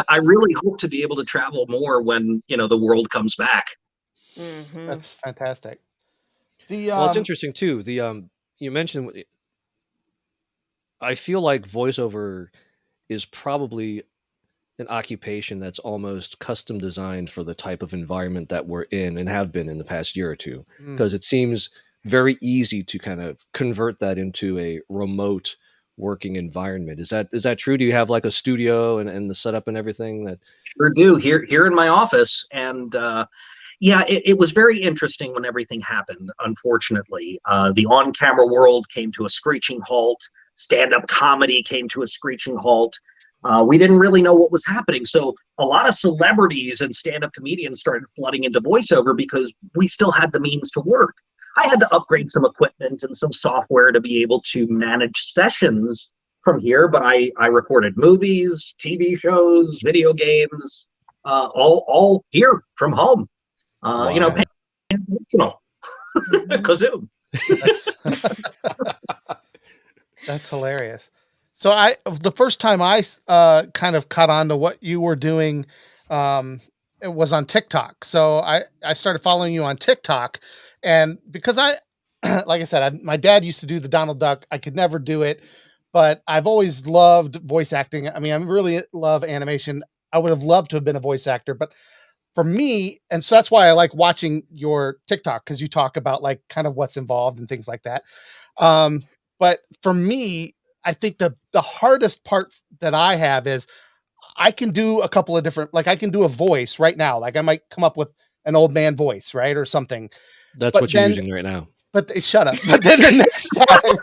I really hope to be able to travel more when the world comes back. Mm-hmm. That's fantastic. Well, it's interesting too. You mentioned, I feel like voiceover is probably an occupation that's almost custom designed for the type of environment that we're in and have been in the past year or two, because it seems very easy to kind of convert that into a remote working environment. Is that true? Do you have like a studio and the setup and everything? That Sure do, here in my office. And it was very interesting when everything happened. Unfortunately, the on-camera world came to a screeching halt. Stand-up comedy came to a screeching halt. We didn't really know what was happening. So a lot of celebrities and stand-up comedians started flooding into voiceover because we still had the means to work. I had to upgrade some equipment and some software to be able to manage sessions from here, but I recorded movies, TV shows, video games, all here from home. Wow. You know, professional. Kazoo. That's hilarious. So the first time I kind of caught on to what you were doing, it was on TikTok. So I started following you on TikTok, and because like I said, my dad used to do the Donald Duck. I could never do it, but I've always loved voice acting. I mean, I really love animation. I would have loved to have been a voice actor, but for me, and so that's why I like watching your TikTok, because you talk about like kind of what's involved and things like that. But for me, I think the hardest part that I have is I can do a couple of different, like I can do a voice right now. Like I might come up with an old man voice, right? Or something. That's what you're using right now. But shut up. But then the next time,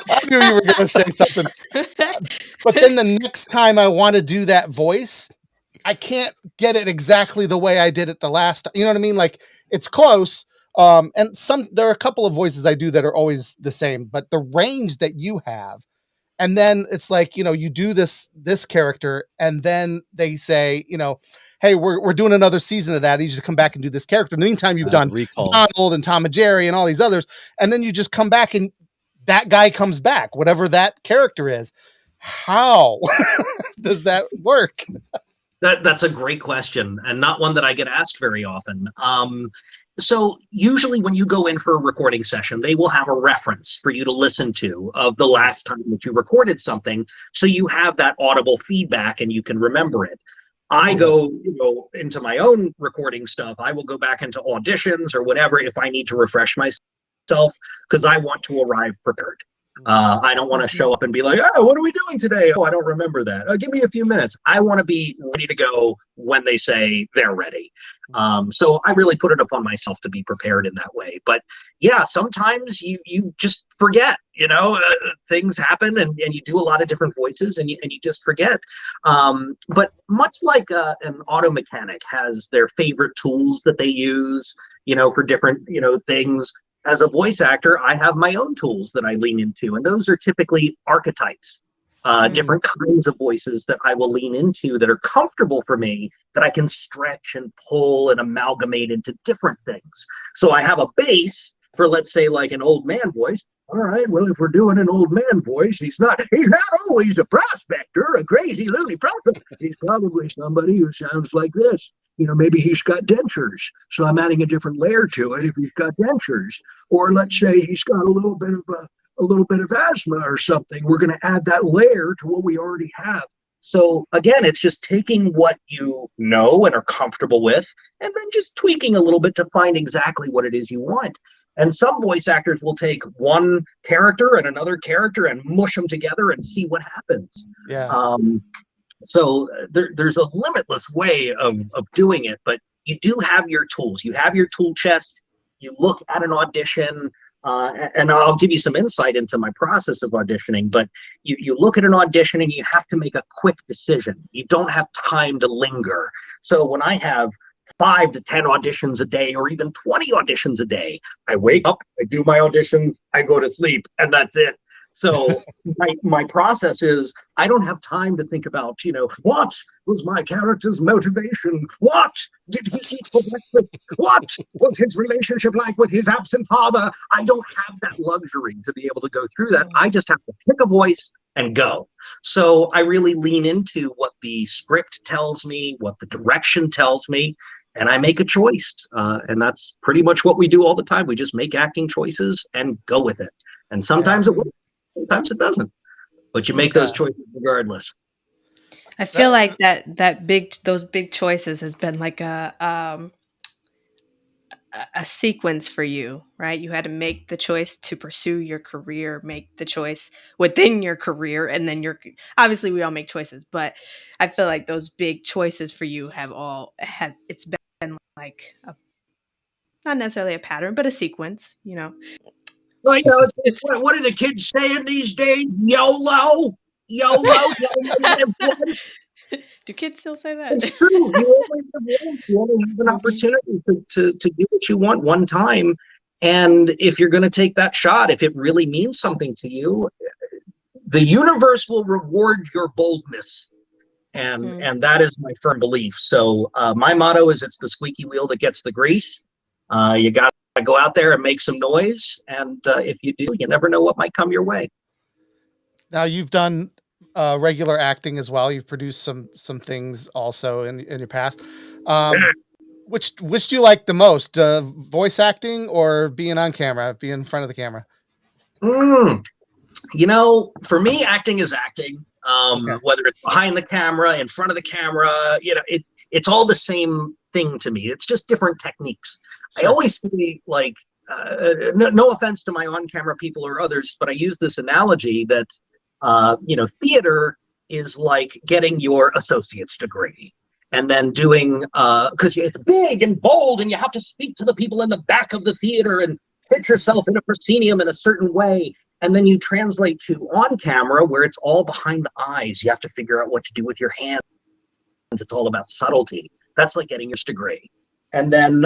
I knew you were going to say something. But then the next time I want to do that voice, I can't get it exactly the way I did it the last time. You know what I mean? Like it's close. And there are a couple of voices I do that are always the same, but the range that you have, and then it's like, you know, you do this character, and then they say, you know, hey, we're doing another season of that. I need you to come back and do this character. In the meantime, you've done Recall. Donald and Tom and Jerry and all these others, and then you just come back and that guy comes back, whatever that character is. How does that work? That's a great question, and not one that I get asked very often. So usually when you go in for a recording session, they will have a reference for you to listen to of the last time that you recorded something, so you have that audible feedback and you can remember it. I go, into my own recording stuff. I will go back into auditions or whatever if I need to refresh myself, because I want to arrive prepared. I don't want to show up and be like, oh, what are we doing today? Oh, I don't remember that. Give me a few minutes. I want to be ready to go when they say they're ready. So I really put it upon myself to be prepared in that way. But yeah, sometimes you just forget, things happen, and you do a lot of different voices and you just forget. But much like an auto mechanic has their favorite tools that they use, for different, things. As a voice actor, I have my own tools that I lean into, and those are typically archetypes, different kinds of voices that I will lean into that are comfortable for me, that I can stretch and pull and amalgamate into different things. So I have a base for, let's say, like an old man voice. All right, well, if we're doing an old man voice, he's not always a prospector, a crazy loony prospector. He's probably somebody who sounds like this. Maybe he's got dentures, so I'm adding a different layer to it if he's got dentures. Or let's say he's got a little bit of asthma or something. We're going to add that layer to what we already have. So again, it's just taking what you know and are comfortable with, and then just tweaking a little bit to find exactly what it is you want. And some voice actors will take one character and another character and mush them together and see what happens. Yeah. So there's a limitless way of doing it, but you do have your tools. You have your tool chest. You look at an audition, and I'll give you some insight into my process of auditioning, but you look at an audition and you have to make a quick decision. You don't have time to linger. So when I have 5 to 10 auditions a day, or even 20 auditions a day, I wake up, I do my auditions, I go to sleep, and that's it. So my process is, I don't have time to think about, what was my character's motivation? What did he eat for breakfast? What was his relationship like with his absent father? I don't have that luxury to be able to go through that. I just have to pick a voice and go. So I really lean into what the script tells me, what the direction tells me, and I make a choice. And that's pretty much what we do all the time. We just make acting choices and go with it. And sometimes it works. Sometimes it doesn't, but you make those choices regardless. I feel like those big choices has been like a sequence for you, right? You had to make the choice to pursue your career, make the choice within your career, and then obviously we all make choices, but I feel like those big choices for you it's been like not necessarily a pattern, but a sequence, Well, what do the kids saying these days? YOLO. YOLO, you only live once. Do kids still say that? It's true. You only live once. You only have an opportunity to do what you want one time. And if you're going to take that shot, if it really means something to you, the universe will reward your boldness. And that is my firm belief. So my motto is, it's the squeaky wheel that gets the grease. You got to go out there and make some noise. And if you do, you never know what might come your way. Now, you've done regular acting as well. You've produced some things also in your past. Which do you like the most, voice acting or being on camera, being in front of the camera? You know, for me, acting is acting. Whether it's behind the camera, in front of the camera, you know, it's all the same thing to me. It's just different techniques. Sure. I always say, like, no offense to my on-camera people or others, but I use this analogy that, you know, theater is like getting your associate's degree and then doing, because it's big and bold and you have to speak to the people in the back of the theater and pitch yourself in a proscenium in a certain way. And then you translate to on camera where it's all behind the eyes. You have to figure out what to do with your hands. It's all about subtlety. That's like getting your degree. And then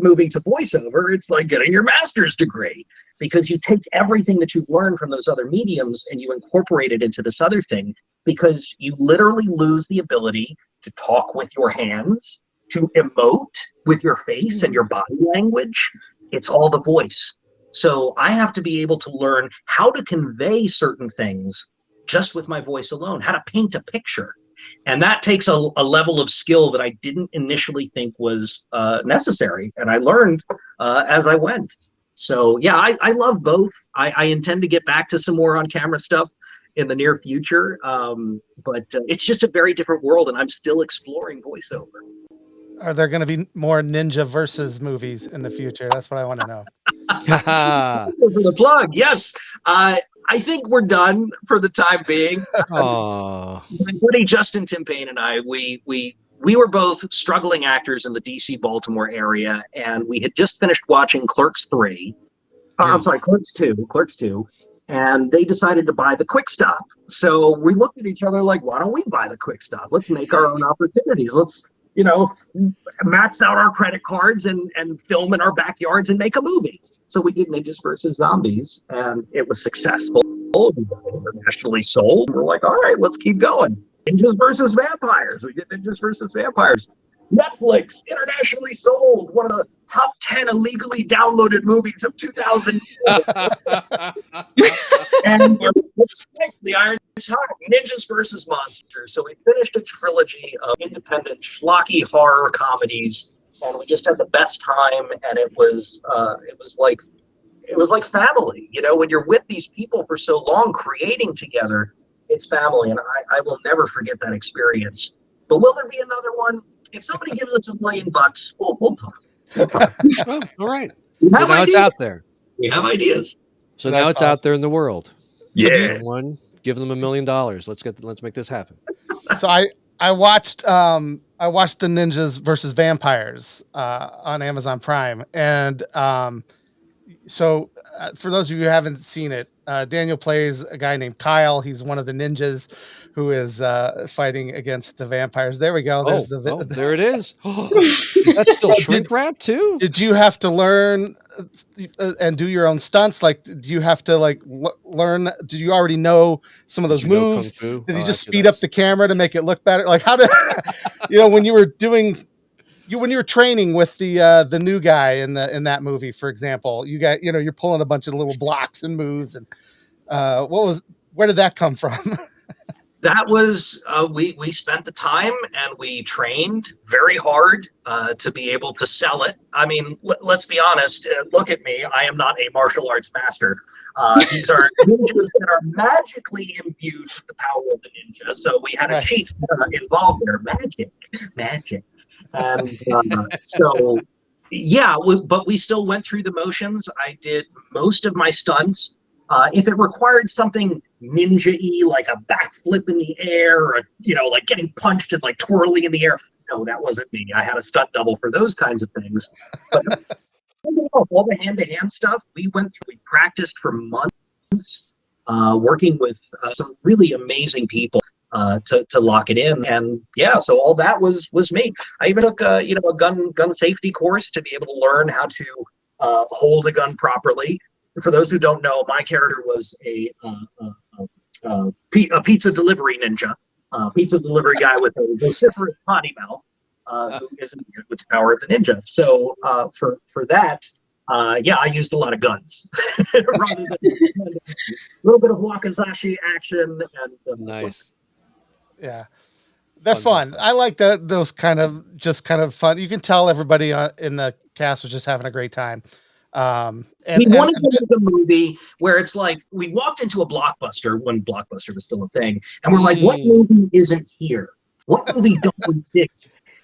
moving to voiceover, it's like getting your master's degree, because you take everything that you've learned from those other mediums and you incorporate it into this other thing, because you literally lose the ability to talk with your hands, to emote with your face and your body language. It's all the voice. So I have to be able to learn how to convey certain things just with my voice alone, how to paint a picture. And that takes a level of skill that I didn't initially think was necessary. And I learned as I went. So yeah, I love both. I intend to get back to some more on-camera stuff in the near future. But it's just a very different world, and I'm still exploring voiceover. Are there going to be more Ninja Versus movies in the future? That's what I want to know. For the plug, yes. I think we're done for the time being. My buddy Justin Timpane and I, we were both struggling actors in the DC Baltimore area, and we had just finished watching Clerks 3. I'm sorry, Clerks 2. And they decided to buy the Quick Stop. So we looked at each other like, why don't we buy the Quick Stop? Let's make our own opportunities. Let's, you know, max out our credit cards and film in our backyards and make a movie. So we did Ninjas versus Zombies, and it was successful. We were internationally sold. We're like, all right, let's keep going. Ninjas versus Vampires. We did Ninjas versus Vampires. Netflix, internationally sold. One of the top 10 illegally downloaded movies of 2000. And the Iron Tide, Ninjas versus Monsters. So we finished a trilogy of independent schlocky horror comedies, and we just had the best time. And it was like family. You know, when you're with these people for so long, creating together, it's family. And I will never forget that experience. But will there be another one? If somebody gives us $1 million, we'll talk. Oh, all right. So now it's out there. We have ideas. So now it's out there in the world. Yeah. Someone give them $1 million. Let's make this happen. So I watched the Ninjas versus Vampires on Amazon Prime, and so for those of you who haven't seen it, Daniel plays a guy named Kyle. He's one of the ninjas who is fighting against the vampires. There we go. There's there it is. Is that still shrink wrap too? Did you have to learn and do your own stunts? Like, do you have to learn? Did you already know some of those moves? Did you just speed up the camera to make it look better? Like, how did when you were training with the new guy in that movie, for example, you're pulling a bunch of little blocks and moves, and where did that come from? That was we spent the time and we trained very hard to be able to sell it. I mean, let's be honest. Look at me. I am not a martial arts master. These are ninjas that are magically imbued with the power of the ninja. So we had a cheat involved there. Magic. And so, yeah, but we still went through the motions. I did most of my stunts. If it required something ninja-y, like a backflip in the air, or, like getting punched and like twirling in the air, no, that wasn't me. I had a stunt double for those kinds of things. But all the hand-to-hand stuff, we practiced for months. working with some really amazing people to lock it in. And yeah, so all that was me. I even took a gun safety course to be able to learn how to hold a gun properly. For those who don't know, my character was a pizza delivery ninja, pizza delivery guy with a vociferous potty mouth, who isn't good with the power of the ninja. So for that, I used a lot of guns rather than a little bit of wakizashi action. And nice. Yeah, they're fun. I like those kind of fun. You can tell everybody in the cast was just having a great time. And we wanted to make a movie where it's like we walked into a Blockbuster when Blockbuster was still a thing, and we're like, what movie isn't here? What movie don't we see?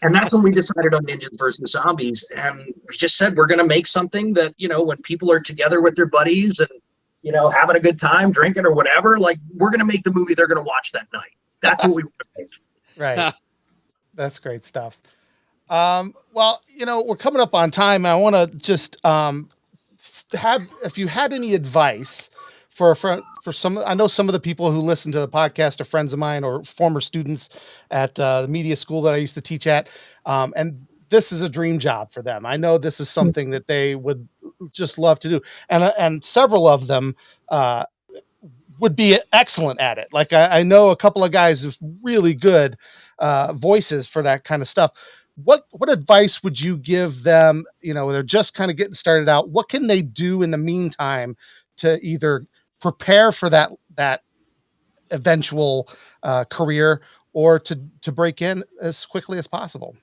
And that's when we decided on Ninjas versus Zombies, and we just said we're going to make something that, when people are together with their buddies and having a good time, drinking or whatever, like we're going to make the movie they're going to watch that night. That's what we want to make. Right. That's great stuff. Well, we're coming up on time. I want to just if you had any advice for some, I know some of the people who listen to the podcast are friends of mine or former students at the media school that I used to teach at. And this is a dream job for them. I know this is something that they would just love to do. And several of them, would be excellent at it. Like I know a couple of guys with really good voices for that kind of stuff. What advice would you give them? They're just kind of getting started out. What can they do in the meantime to either prepare for that eventual career or to break in as quickly as possible?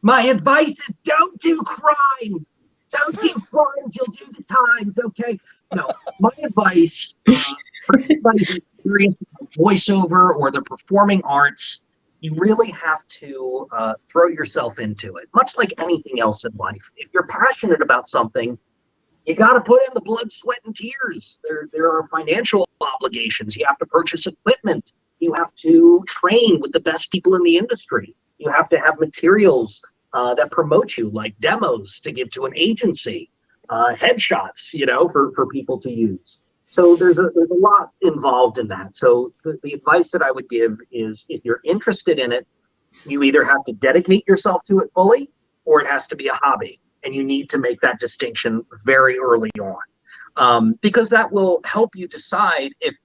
My advice is don't do crimes. Don't do crimes. You'll do the times. Okay. No, my advice for anybody who's curious about voiceover or the performing arts, you really have to throw yourself into it. Much like anything else in life, if you're passionate about something, you got to put in the blood, sweat, and tears. There are financial obligations. You have to purchase equipment. You have to train with the best people in the industry. You have to have materials that promote you, like demos to give to an agency, headshots, for people to use. So there's a lot involved in that. So the advice that I would give is if you're interested in it, you either have to dedicate yourself to it fully or it has to be a hobby. And you need to make that distinction very early on, because that will help you decide if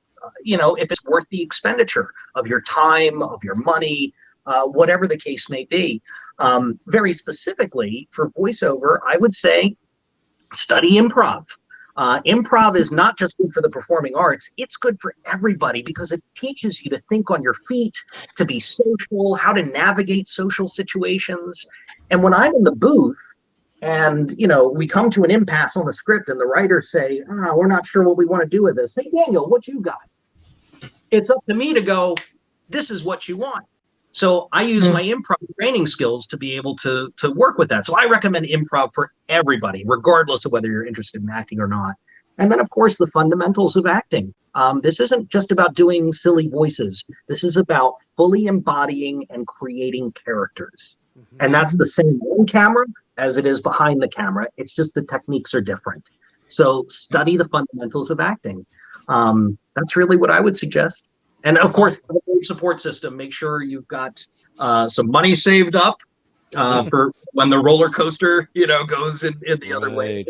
it's worth the expenditure of your time, of your money, whatever the case may be. Very specifically for voiceover, I would say study improv. Improv is not just good for the performing arts, it's good for everybody because it teaches you to think on your feet, to be social, how to navigate social situations. And when I'm in the booth and, we come to an impasse on the script and the writers say, we're not sure what we want to do with this. Hey, Daniel, what you got? It's up to me to go, this is what you want. So I use my improv training skills to be able to work with that. So I recommend improv for everybody, regardless of whether you're interested in acting or not. And then, of course, the fundamentals of acting. This isn't just about doing silly voices. This is about fully embodying and creating characters. And that's the same on camera as it is behind the camera. It's just the techniques are different. So study the fundamentals of acting. That's really what I would suggest. And of course, a great support system. Make sure you've got some money saved up for when the roller coaster, goes in the other way.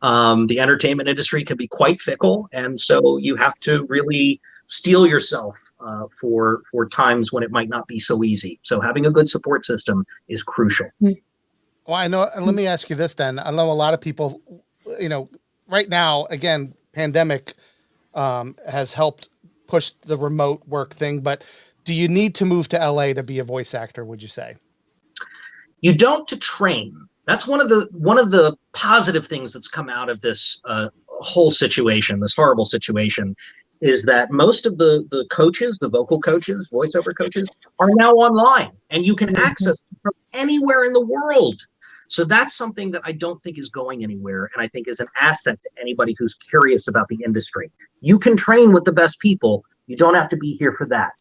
The entertainment industry can be quite fickle, and so you have to really steel yourself for times when it might not be so easy. So having a good support system is crucial. Well, I know. And let me ask you this then. I know a lot of people, right now, again, pandemic has helped push the remote work thing, but do you need to move to LA to be a voice actor, would you say? You don't to train. That's one of the positive things that's come out of this whole situation, this horrible situation, is that most of the coaches, the vocal coaches, voiceover coaches, are now online, and you can access them from anywhere in the world. So that's something that I don't think is going anywhere, and I think is an asset to anybody who's curious about the industry. You can train with the best people. You don't have to be here for that.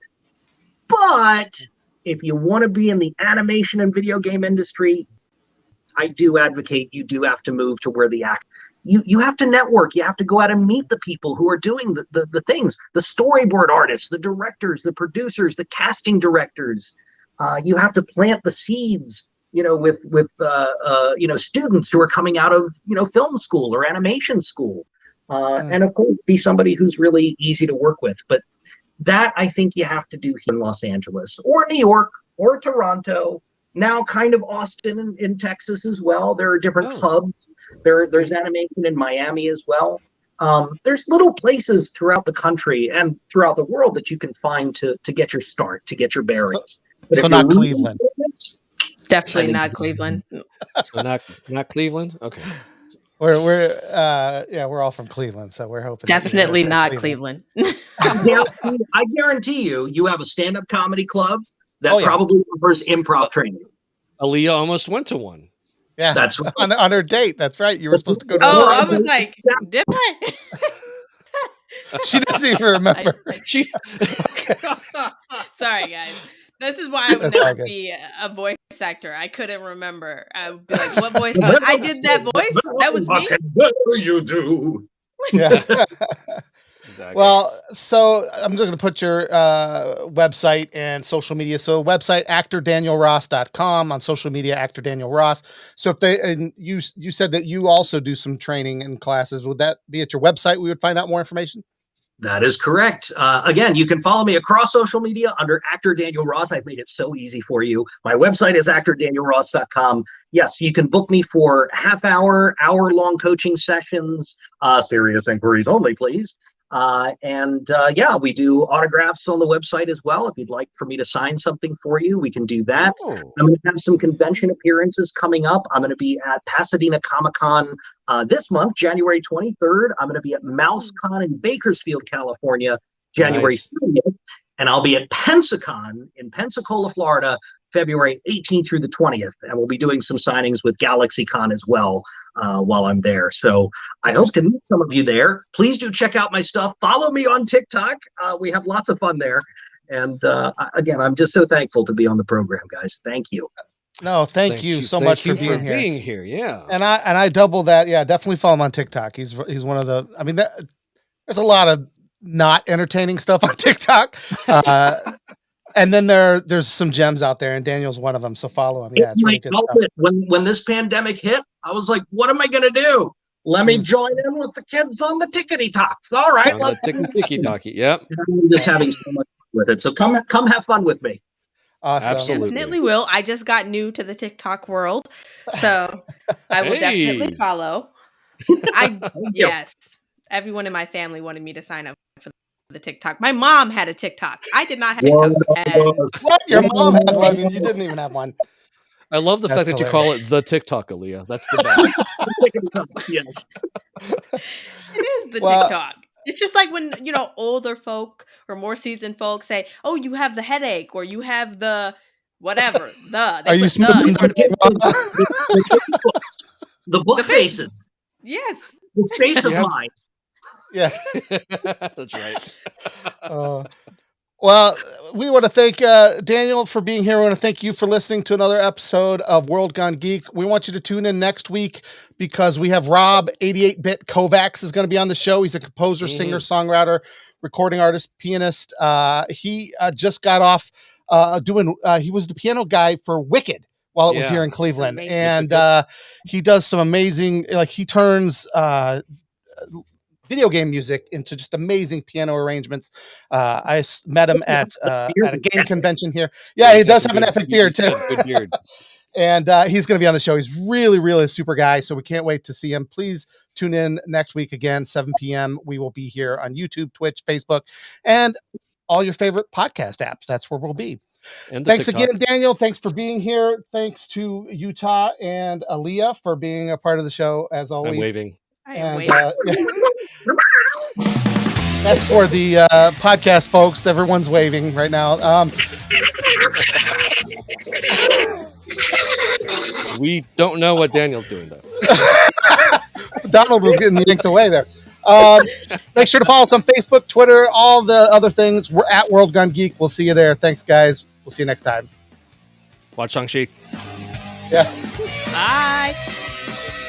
But if you want to be in the animation and video game industry, I do advocate you do have to move to where the you have to network. You have to go out and meet the people who are doing the things, the storyboard artists, the directors, the producers, the casting directors. You have to plant the seeds, with students who are coming out of, film school or animation school. And of course, be somebody who's really easy to work with. But that, I think, you have to do here in Los Angeles or New York or Toronto. Now, kind of Austin in Texas as well. There are different hubs. There's animation in Miami as well. There's little places throughout the country and throughout the world that you can find to get your start, to get your bearings. But so not Cleveland. Definitely not Cleveland. So not Cleveland. Okay. We're all from Cleveland, so we're hoping. Definitely not Cleveland. Yeah, I guarantee you have a stand-up comedy club that probably offers improv training. Aaliyah almost went to one. Yeah, that's right. on her date. That's right. You were supposed to go to. I was like, did I? She doesn't even remember. Sorry, guys. This is why I would never be a voice actor. I couldn't remember. I would be like, what voice? I did that voice? That was me? What you do? Yeah. Exactly. Well, so I'm just going to put your website and social media. So website, actordanielross.com. On social media, actor Daniel Ross. So you said that you also do some training and classes. Would that be at your website? We would find out more information. That is correct. Again, you can follow me across social media under Actor Daniel Ross. I've made it so easy for you. My website is actordanielross.com. Yes, you can book me for half-hour, hour-long coaching sessions. Serious inquiries only, please. We do autographs on the website as well. If you'd like for me to sign something for you, we can do that. I'm going to have some convention appearances coming up. I'm going to be at Pasadena Comic-Con this month, January 23rd. I'm going to be at MouseCon in Bakersfield, California, January 30th. And I'll be at Pensacon in Pensacola, Florida, February 18th through the 20th. And we'll be doing some signings with GalaxyCon as well while I'm there. So I hope to meet some of you there. Please do check out my stuff. Follow me on TikTok. We have lots of fun there. And again, I'm just so thankful to be on the program, guys. Thank you. No, thank you so much for being here. Yeah. And I double that. Yeah, definitely follow him on TikTok. He's one of the, there's a lot of not entertaining stuff on TikTok. And then there's some gems out there, and Daniel's one of them. So follow him. Yeah, it's really good stuff. When this pandemic hit, I was like, what am I going to do? Let me join in with the kids on the tickety talks. All right. On the tickety talkie. Yep. I'm just having so much fun with it. So come have fun with me. Awesome. Absolutely. Definitely will. I just got new to the TikTok world, so I will definitely follow. Yes. Everyone in my family wanted me to sign up for the TikTok. My mom had a TikTok. I did not have TikTok. What? Your mom had one and you didn't even have one. I love the fact that you call it the TikTok, Aaliyah. That's the best. Yes. It is the TikTok. It's just like when, older folk or more seasoned folk say, oh, you have the headache or you have the whatever. Are you smoothing the book faces? Yes. The space of mind. Yeah. That's right. Well, we want to thank Daniel for being here. We want to thank you for listening to another episode of World Gone Geek. We want you to tune in next week because we have Rob, 88-bit Kovacs, is going to be on the show. He's a composer, singer, songwriter, recording artist, pianist. He just got off he was the piano guy for Wicked while it was here in Cleveland. And he does some amazing, he turns video game music into just amazing piano arrangements. I met him at a game convention here. Yeah, he does have an epic beard too. Good beard. And he's going to be on the show. He's really, really a super guy. So we can't wait to see him. Please tune in next week again, 7 p.m. We will be here on YouTube, Twitch, Facebook, and all your favorite podcast apps. That's where we'll be. Thanks TikTok. Again, Daniel. Thanks for being here. Thanks to Utah and Aaliyah for being a part of the show as always. I'm waving. That's for the podcast folks. Everyone's waving right now. We don't know what Daniel's doing though. Donald was getting yanked away there. Make sure to follow us on Facebook, Twitter, all the other things. We're at World Gone Geek. We'll see you there. Thanks, guys. We'll see you next time. Watch Shang-Chi. Yeah. Bye.